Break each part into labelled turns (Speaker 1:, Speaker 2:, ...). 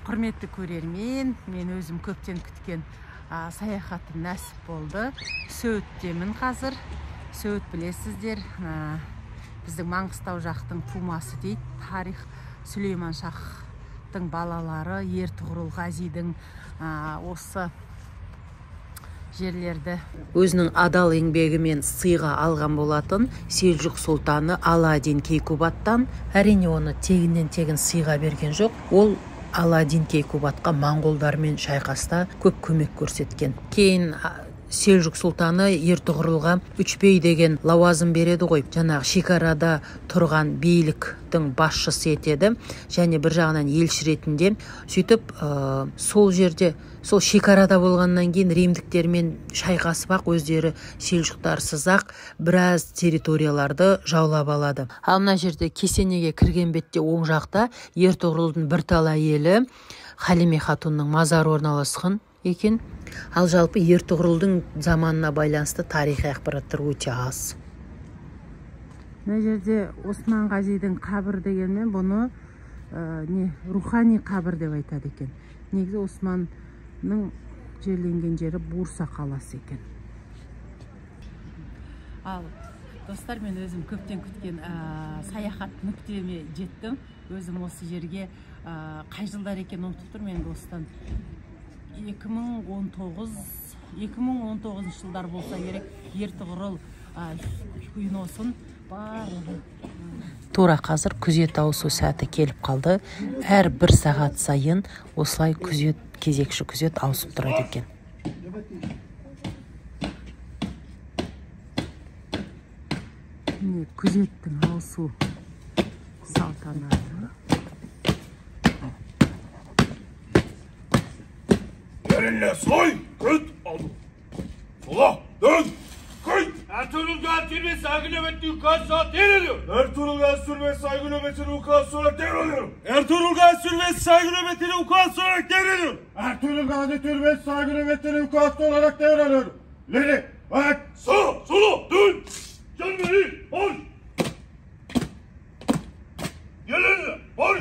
Speaker 1: Құрметті көрермен, мен өзім көптен күткен саяхатым нәсіп болды. Сөйттемін қазір. Сөйт білесіздер, біздің Маңғыстау жақтың тумасы дейді. Тарих Сүлейман Шахтың балалары, Ертұғырыл Ғазидің осы жерлерді өзінің адал еңбегімен сыйға алған болатын Селжұқ сұлтаны Аладдин Кейкубаттан. Әрине оны тегіннен тегін сыйға берген жоқ. Ол Аладдин Кейкубатқа моңғолдармен шайқаста көп көмек көрсеткен. Кейін Селжұқ сұлтаны Ертұғырылға Үчбей деген лауазым береді ғой. Жаңағы шекарада тұрған биліктің басшысы етеді, және бір жағынан елші ретінде. Сөйтіп, сол жерде, сол шекарада болғаннан кейін римдіктермен шайқасып ақ өздері селжұқтарсыз-ақ біраз территорияларды жаулап алады. Ал мына жерде кесенеге кірген бетте оң жақта Ертұғырылдың бірталай әйелі Халиме хатунның мазары орналасқан екен. Ал жалпы Ертұғырылдың заманына байланысты тарихи ақпараттар өте аз. Мына жерде Осман Ғазидің қабір дегенмен бұны рухани қабір деп айтады екен. Негізі Османның жерленген жері Бурса қаласы екен. Ал достар, мен өзім көптен күткен саяхат нүктеме жеттім. Өзім осы жерге қай жылдар екен ұмытып тұр, мен достан 2019 жылдар болса керек. Ертұғырыл киносын барлығы. Тура қазір күзет ауысу сәті келіп қалды. Әр бір сағат сайын осылай кезекші күзет ауысып тұрады екен. Күзеттің ауысу салтанаты.
Speaker 2: Yerine soy, kıt alın. Sola, dön, kayıt. Ertuğrul'dan sürme saygı nöbetli ukaz saat devrediyor. Ertuğrul'dan sürme saygı nöbetini ukaz olarak devrediyorum. Ertuğrul'dan sürme saygı nöbetini ukaz olarak devrediyorum. Ertuğrul'dan sürme saygı nöbetini ukaz olarak devrediyorum. İleri, bak. Sağa, sola, dön. Gelmeyi, boş. Yerine, boş.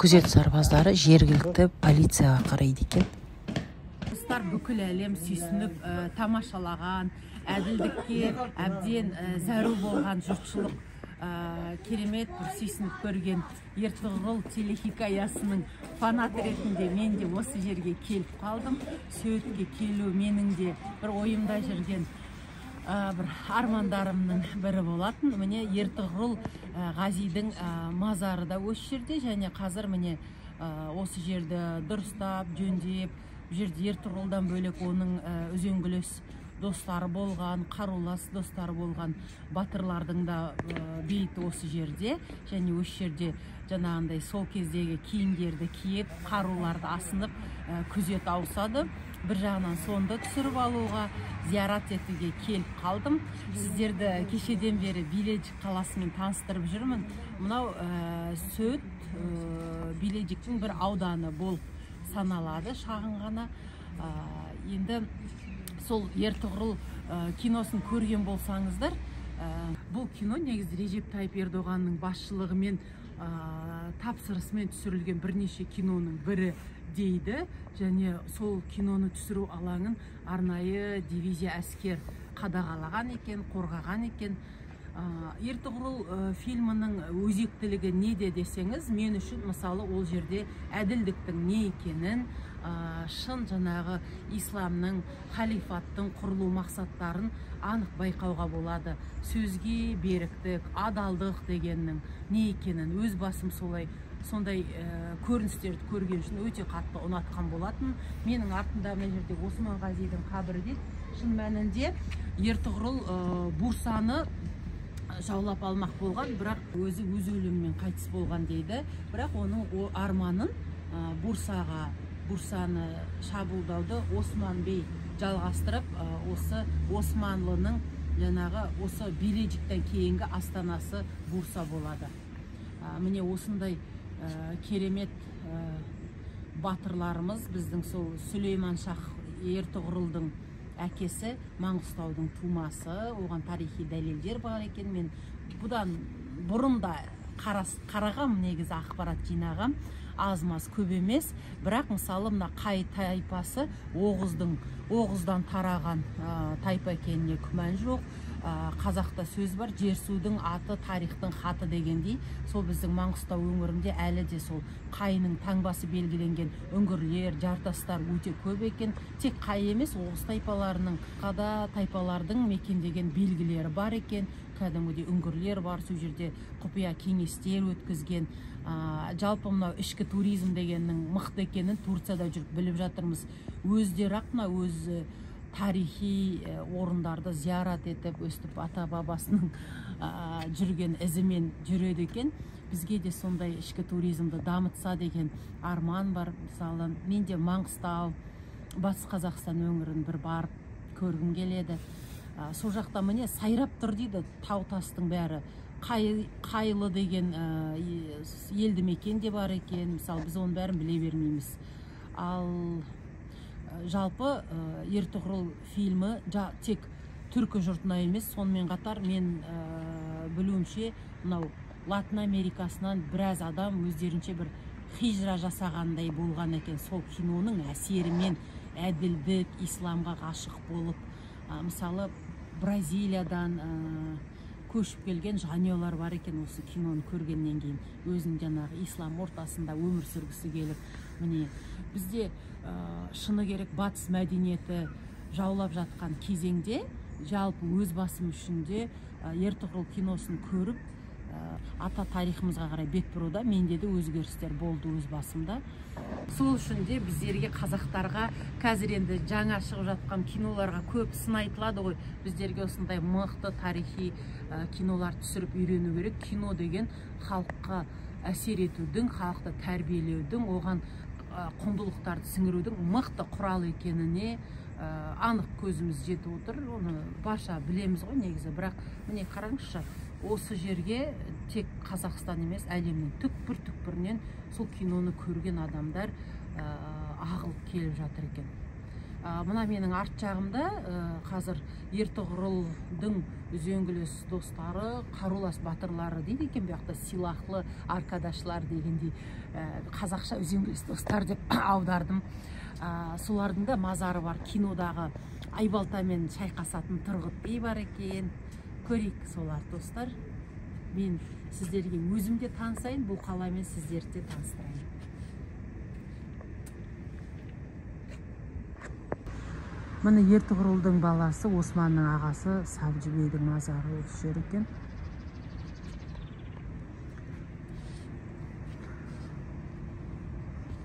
Speaker 1: Күзет сарбаздары жергілікті полицияға қарайды екен. Достар, бүкіл әлем сүйсініп тамашалаған, әділдікке әбден зәру болған жұртшылық керемет бір сүйсініп көрген Ертұғырыл телехикаясының фанат ретінде мен де осы жерге келіп қалдым. Сөйтке келу менің де бір ойымда жүрген бір армандарымның бірі болатын. Міне Ертұғырыл Ғазидің мазары да осы жерде, және қазір міне осы жерді дұрыстап, жөндеп, жерде Ертұғырылдан бөлек оның үзеңгілес достары болған, қарулас достары болған батырлардың да бейіті осы жерде, және осы жерде жаңағындай сол кездегі киімдерді киіп, қаруларды асынып күзет ауысады. Бір жағынан сонда түсіріп алуға, зиярат етуге келіп қалдым. Сіздерді кешеден бері Билежик қаласымен таныстырып жүрмін. Мынау Сөйт Билежиктің бір ауданы болып саналады, шағын ғана. Енді сол Ертұғырыл киносын көрген болсаңыздар, бұл кино негізі Режеп Тайып Ердоғанның басшылығымен тапсырысымен түсірілген бірнеше киноның бірі дейді, және сол киноны түсіру алаңын арнайы дивизия әскер қадағалаған екен, қорғаған екен. Ертұғырыл фильмінің өзектілігі неде десеңіз, мен үшін мысалы ол жерде әділдіктің не екенін, шын жаңағы исламның, халифаттың құрылу мақсаттарын анық байқауға болады. Сөзге беріктік, адалдық дегеннің не екенін өз басым сондай көріністерді көрген үшін өте қатты ұнатқан болатын. Менің артымда мына жерде Осман Ғазидің қабірі дейді. Шын мәнінде Ертұғырыл Бурсаны жаулап алмақ болған, бірақ өз өлімімен қайтыс болған дейді. Бірақ оның арманын Бурсаны шабуылдауды Осман бей жалғастырып, осы Османлының жаңағы осы Билежиктен кейінгі астанасы Бурса болады. Міне осындай керемет батырларымыз, біздің сол Сүлейман Шах Ертұғырылдың әкесі, Маңғыстаудың тумасы, оған тарихи дәлелдер бар екен. Мен бұдан бұрын да қарағам, негізі ақпарат жинағам, аз-маз көп емес, бірақ мысалы мына Қай тайпасы Оғыздан тараған тайпа екеніне күмән жоқ. Қазақта сөз бар, жер-судың аты тарихтың хаты дегендей, сол біздің Маңғыстау өңірінде әлі де сол Қайының таңбасы белгіленген үңгірлер, жартастар өте көп екен. Тек Қай емес, Оғыз тайпалардың мекендеген белгілері бар екен. Кәдімгідей үңгірлер бар, сол жерде құпия кеңестер өткізген. Жалпы мынау ішкі туризм дегеннің мықты екенін Турцияда жүріп біліп жатырмыз. Өздері-ақ өз тарихи орындарды зиярат етіп, өстіп ата-бабасының жүрген ізімен жүреді екен. Бізге де сондай ішкі туризмді дамытса деген арман бар. Мысалы, мен де Маңғыстау, Батыс Қазақстан өңірін бір барып көргім келеді. Сол жақта міне сайрап тұр дейді, тау-тастың бәрі. Қайлы деген елді мекен де бар екен. Мысалы, біз оның бәрін біле бермейміз. Ал жалпы Ертұғырыл фильмі тек түркі жұртына емес, сонымен қатар мен білуімше мынау Латын Америкасынан біраз адам өздерінше бір хижра жасағандай болған екен. Сол киноның әсерімен әділдік, исламға ғашық болып, мысалы Бразилиядан көшіп келген жанұялар бар екен, осы киноны көргеннен кейін өзінің жаңағы ислам ортасында өмір сүргісі келіп. Міне бізде шыны керек батыс мәдениеті жаулап жатқан кезеңде, жалпы өз басым үшін де Ертұғырыл киносын көріп, ата тарихымызға қарай бет бұруда менде де өзгерістер болды өз басымда. Сол үшін де біздерге, қазақтарға, қазір енді жаңа шығып жатқан киноларға көп сын айтылады ғой. Біздерге осындай мықты тарихи кинолар түсіріп үйрену керек. Кино деген халыққа әсер етудің, халықты тәрбиелеудің, оған құндылықтарды сіңірудің мықты құрал екеніне анық көзіміз жетіп отыр. Оны барша білеміз ғой негізі. Бірақ міне қараңызшы, осы жерге тек Қазақстан емес, әлемнің түкпір-түкпірінен сол киноны көрген адамдар ағылып келіп жатыр екен. Мына менің арт жағымда қазір Ертұғырылдың үзеңгілес достары, қарулас батырлары дейді екен, бұяқта силақлы аркадашылар дегендей, қазақша үзеңгілес достар деп аудардым. Солардың да мазары бар. Кинодағы айбалтамен шайқасатын Тұрғыт би бар екен. Көрейік солар, достар. Мен сіздерге өзімде танысайын, бұл қаламен сіздерді де таныстырайын. Міне Ертұғырылдың баласы, Османның ағасы Сабжы бидің мазары осы жер екен.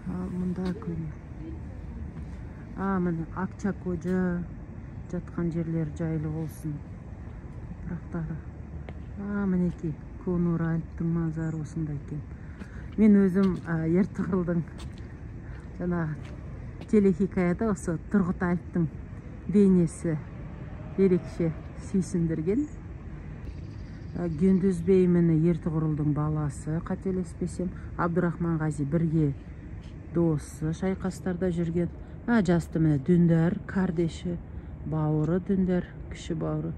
Speaker 1: Мұнда көрейік. Міне Акчакожа жатқан жерлер жайлы болсын. Топырақтары. Мінеки Конур Альптың мазары осында екен. Мен өзім Ертұғырылдың жаңағы телехикаяда осы Тұрғыт Альптың бейнесі ерекше сүйсіндірген. Гүндізбей міне Ертұғырылдың баласы, қателеспесем, Абдурахман Ғази бірге досы шайқастарда жүрген. Жасты міне Дүндар, кардеші, бауыры Дүндар, кіші бауыры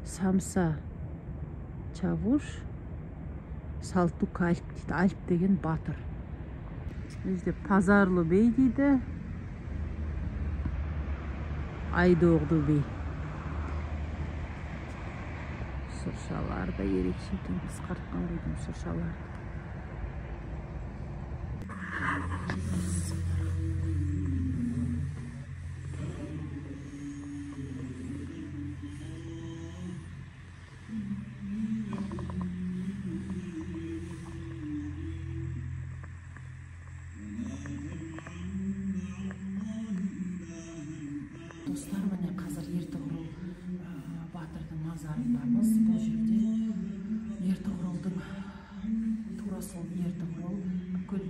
Speaker 1: Самса Чавуш, Салтук Альп дейді. Альп деген батыр. Бізде Пазарлы бей дейді. Айдоғды бей. Сұршалар да ерекше екен. Қысқартқан қойдым сұршаларды. Достар, міне қазір Ертұғырыл батырдың мазарындамыз. Бұл жерде Ертұғырылдың, тура сол Ертұғырыл бүкіл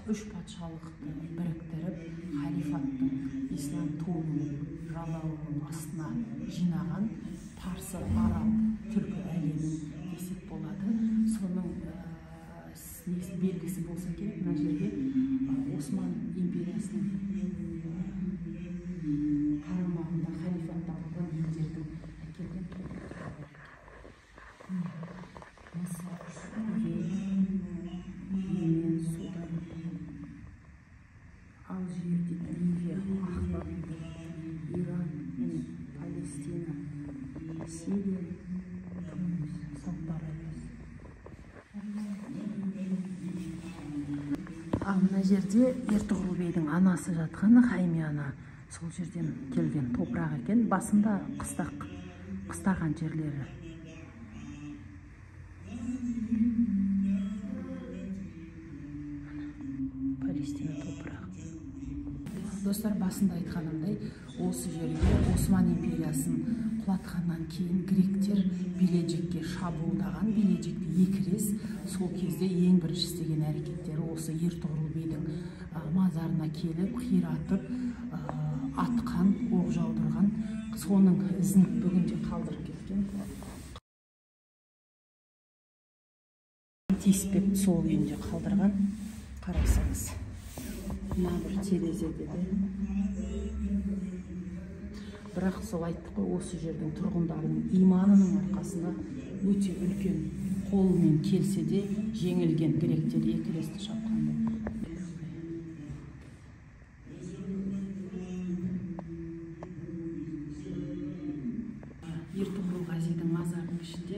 Speaker 1: үш патшалықты біріктіріп, халифаттың, ислам туының, жалауының астына жинаған парсы, араб, түркі әлемін десек болады. Соның белгісі болса керек. Мына жерге Осман империясының қарамағында халифатта болған елдердің әкелген топырақтары. Мысыр, Йемен, Судан, Алжир, Ливия, Ахбар, Иран, Палестина, Сирия, Сауд Арабиясы. Мына жерде Ертұғырыл бейдің анасы жатқаны Хайми ана сол жерден келген топырақ екен. Басында қыстаған жерлері. Палестина топырағы. Достар, басында айтқанымдай, осы жерге Осман империясын құлатқаннан кейін гректер Бележекке шабуылдаған. Бележекті екірес сол кезде ең бірінші істеген әрекеттері осы Ертұғырыл бейдің мазарына келіп, қиратып, атқан, оқ жаудырған, соның ізін бүгінде қалдырып кеткен. Тиіспеп сол күйінде қалдырған. Қарасаңыз, мына бір терезеде де. Бірақ сол айттық қой, осы жердің тұрғындарының иманының арқасында өте үлкен қолымен келсе де жеңілген гректер екіресті шапқанда. Ертұғырыл Ғазидің мазарының ішінде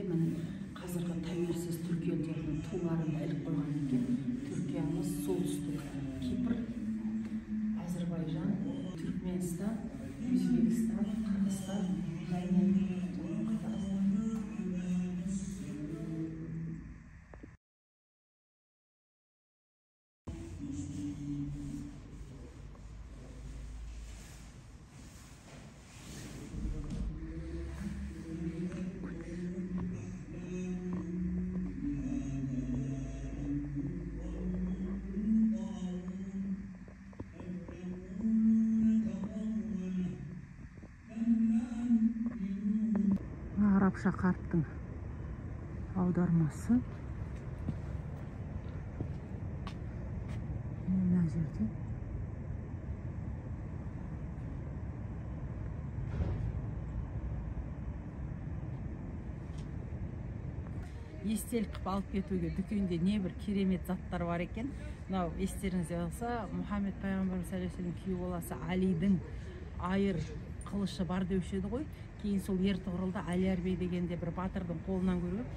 Speaker 1: қазіргі тәуелсіз түркі елдерінің туларын іліп қойған екен. Түркиямыз, солтүстік Кипр, Әзірбайжан, Түркменстан, Өзбекстан, Қырғызстан, және арабша қарттың аудармасы. Мына жерде естелік қып алып кетуге дүкенде небір керемет заттар бар екен. Мынау естеріңізде болса, Мұхаммед пайғамбарымыз саллаллаху алейхи ва саллям күйеу баласы Алидің айыр қылышы бар деуші еді ғой. Кейін сол Ертұғырылда Алияр бей дегенде бір батырдың қолынан көріп,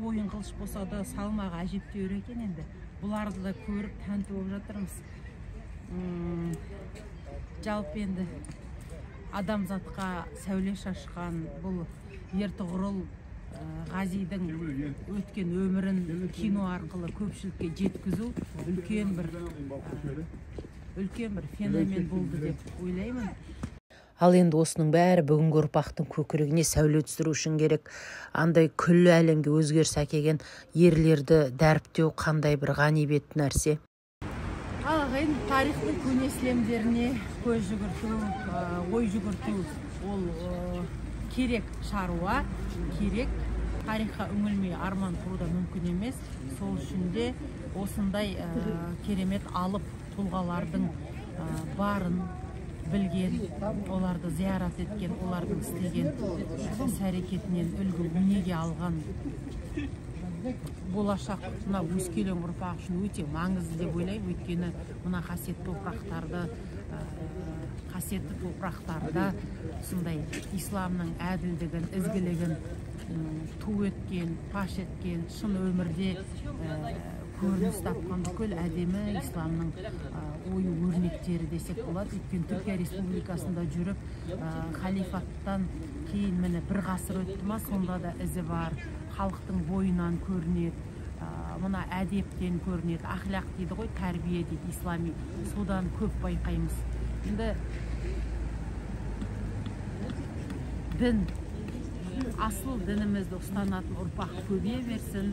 Speaker 1: ойын қылыш болса да салмағы әжептеуір екен. Енді бұларды да көріп тәнті болып жатырмыз. Жалпы енді адамзатқа сәуле шашқан бұл Ертұғырыл Ғазидің өткен өмірін кино арқылы көпшілікке жеткізу үлкен бір феномен болды деп ойлаймын.
Speaker 3: Ал енді осының бәрі бүгінгі ұрпақтың көкірегіне сәуле түсіру үшін керек. Андай күллі әлемге өзгеріс әкелген ерлерді дәріптеу қандай бір ғанибет нәрсе.
Speaker 1: Ал ағайын, тарихтың көне сілемдеріне көз жүгірту, ой жүгірту ол керек шаруа, керек. Тарихқа үңілмей арман құруда мүмкін емес. Сол үшін де осындай керемет алып тұлғалардың барын білген, оларды зиярат еткен, олардың істеген іс-әрекетінен үлгі өнеге алған болашақ мына өскелең ұрпақ үшін өте маңызды деп ойлаймын. Өйткені мына қасиетті топырақтарда сондай исламның әділдігін, ізгілігін ту еткен, паш еткен, шын өмірде көрініс тапқан бүкіл әдемі исламның ойы өрнектері десек болады. Өйткені Түркия Республикасында жүріп, халифаттан кейін міне бір ғасыр өтті ма, сонда да ізі бар. Халықтың бойынан көрінеді, мына әдептен көрінеді, ахляқ дейді ғой, тәрбие дейді, ислами. Содан көп байқаймыз. Енді дін, асыл дінімізді ұстанатын ұрпақ көбейе берсін.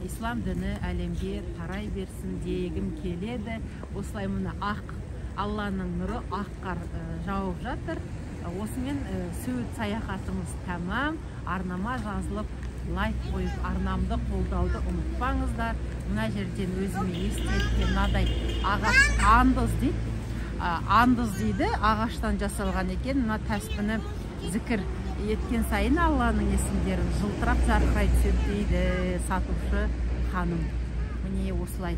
Speaker 1: Ислам діні әлемге тарай берсін дегім келеді. Осылай мына ақ Алланың нұры ақ қар жауып жатыр. Осымен сөйт саяхатымыз тәмам. Арнама жазылып лайк қойып, арнамды қолдауды ұмытпаңыздар. Мына жерден өзіме естелікке мынадай ағаш андыз дейді. Андыз дейді, ағаштан жасалған екен. Мына тәспіні зікір еткен сайын Алланың есімдерін жылтырап жарқырай түседі дейді сатушы ханым. Міне осылай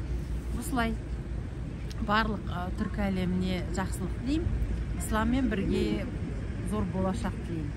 Speaker 1: барлық түркі әлеміне жақсылық тілеймін. Исламмен бірге зор болашақ тілеймін.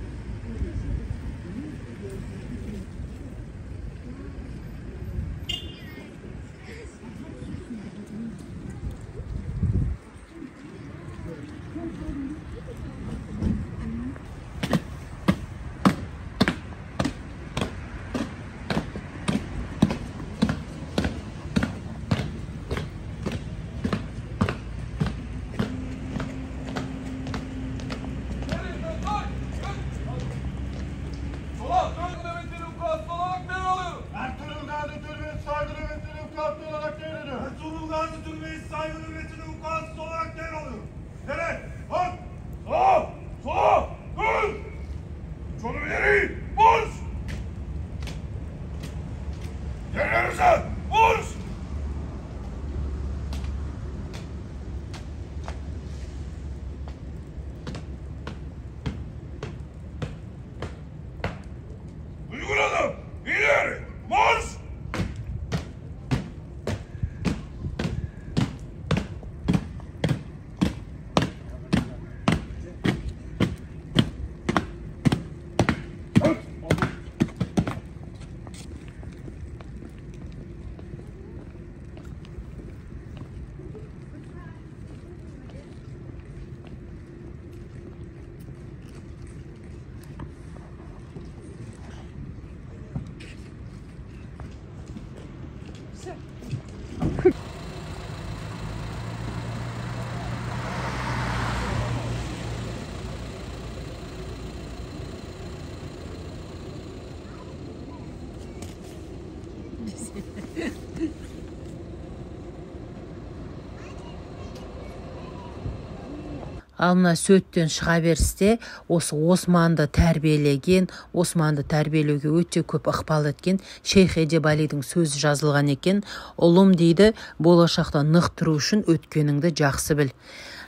Speaker 3: Ал мына сөттен шыға берісте осы Османды тәрбиелеген, Османды тәрбиелеуге өте көп ықпал еткен Шейх Эдеб Алидің сөзі жазылған екен. Ұлым дейді, болашақта нық тұру үшін өткеніңді жақсы біл.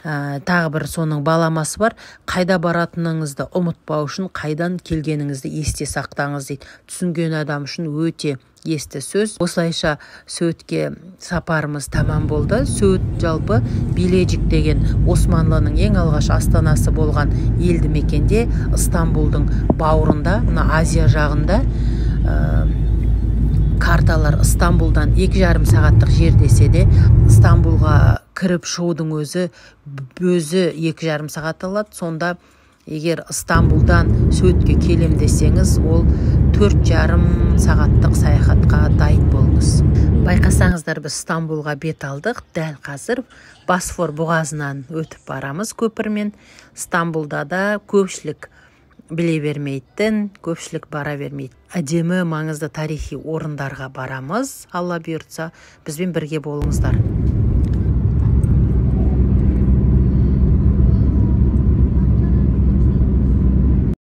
Speaker 3: Тағы бір соның баламасы бар. Қайда баратыныңызды ұмытпау үшін қайдан келгеніңізді есте сақтаңыз дейді. Түсінген адам үшін өте есті сөз. Осылайша Сөйтке сапарымыз тамам болды. Сөйт жалпы Билежик деген Османлының ең алғаш астанасы болған елді мекенде, Стамбулдың бауырында, мына Азия жағында. Карталар Стамбулдан 2,5 сағаттық жер десе де, Стамбулға кіріп шығудың өзі 2,5 сағат алады. Сонда егер Стамбулдан Сөйтке келем десеңіз, ол 4,5 сағаттық саяхатқа дайын болыңыз. Байқасаңыздар, біз Стамбулға бет алдық. Дәл қазір Босфор бұғазынан өтіп барамыз көпірмен. Стамбулда да көпшілік біле бермейтін, көпшілік бара бермейді. Әдемі, маңызды тарихи орындарға барамыз. Алла бұйыртса, бізбен бірге болыңыздар.